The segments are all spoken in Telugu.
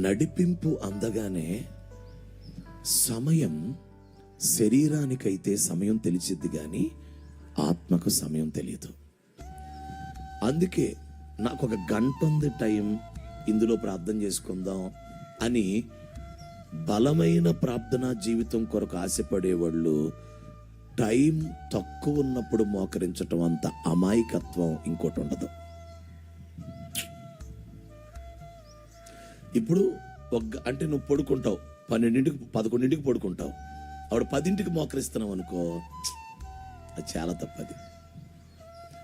నడిపింపు అందగానే సమయం శరీరానికైతే సమయం తెలిసిద్ది కానీ ఆత్మకు సమయం తెలియదు. అందుకే నాకు ఒక గంట ఉంది టైం, ఇందులో ప్రార్థన చేసుకుందాం అని బలమైన ప్రార్థనా జీవితం కొరకు ఆశపడేవాళ్ళు టైం తక్కువ ఉన్నప్పుడు మోకరించటం అంత అమాయకత్వం ఇంకోటి ఉండదు. ఇప్పుడు అంటే నువ్వు పడుకుంటావు 12ంటికి 11ంటికి పడుకుంటావు, ఆవిడ 10ంటికి మోకరిస్తున్నావు అనుకో, అది చాలా తప్పది,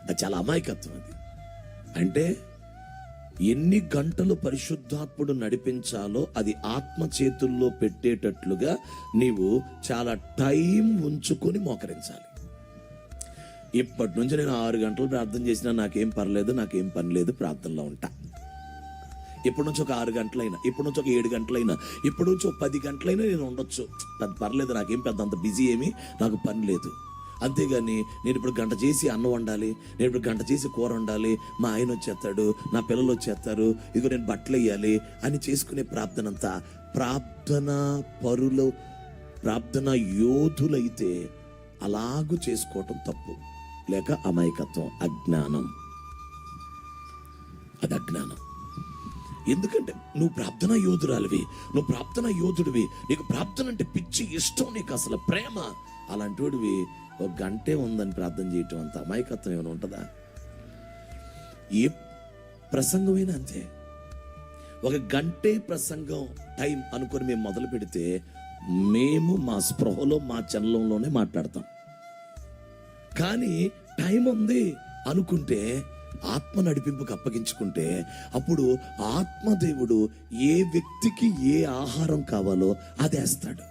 అది చాలా అమాయకత్వం. అది అంటే ఎన్ని గంటలు పరిశుద్ధాత్ముడు నడిపించాలో అది ఆత్మ చేతుల్లో పెట్టేటట్లుగా నీవు చాలా టైం ఉంచుకొని మోకరించాలి. ఇప్పటి నుంచి నేను 6 గంటలు ప్రార్థన చేసినా నాకేం పర్లేదు, నాకేం పని లేదు, ప్రార్థనలో ఉంటా. ఇప్పటి నుంచి ఒక 6 గంటలైనా, ఇప్పటి నుంచి ఒక 7 గంటలైనా, ఇప్పటి నుంచి ఒక 10 గంటలైనా నేను ఉండొచ్చు, పెద్ద పర్లేదు, నాకేం పెద్ద అంత బిజీ ఏమీ నాకు పని లేదు. అంతేగాని నేను ఇప్పుడు గంట చేసి అన్నం వండాలి, నేను ఇప్పుడు గంట చేసి కూర వండాలి, మా ఆయన వచ్చేస్తాడు, నా పిల్లలు వచ్చేస్తారు, ఇదిగో నేను బట్టలు వేయాలి అని చేసుకునే ప్రార్థన అంతా ప్రార్థన యోధులైతే అలాగూ చేసుకోవటం తప్పు, లేక అమాయకత్వం, అజ్ఞానం. అది అజ్ఞానం. ఎందుకంటే నువ్వు ప్రార్థనా యోధురాలివి, నువ్వు ప్రార్థనా యోధుడివి, నీకు ప్రార్థన అంటే పిచ్చి ఇష్టం, నీకు అసలు ప్రేమ. అలాంటి వాడివి ఒక గంటే ఉందని ప్రార్థన చేయటం అంత అమాయకత్వం ఏమైనా ఉంటుందా? ఏ ప్రసంగమైనా అంతే. ఒక గంటే ప్రసంగం టైం అనుకొని మేము మొదలు పెడితే మేము మా స్పృహలో మా చలనంలోనే మాట్లాడతాం. కానీ టైం ఉంది అనుకుంటే, ఆత్మ నడిపింపుకు అప్పగించుకుంటే, అప్పుడు ఆత్మదేవుడు ఏ వ్యక్తికి ఏ ఆహారం కావాలో అది వేస్తాడు.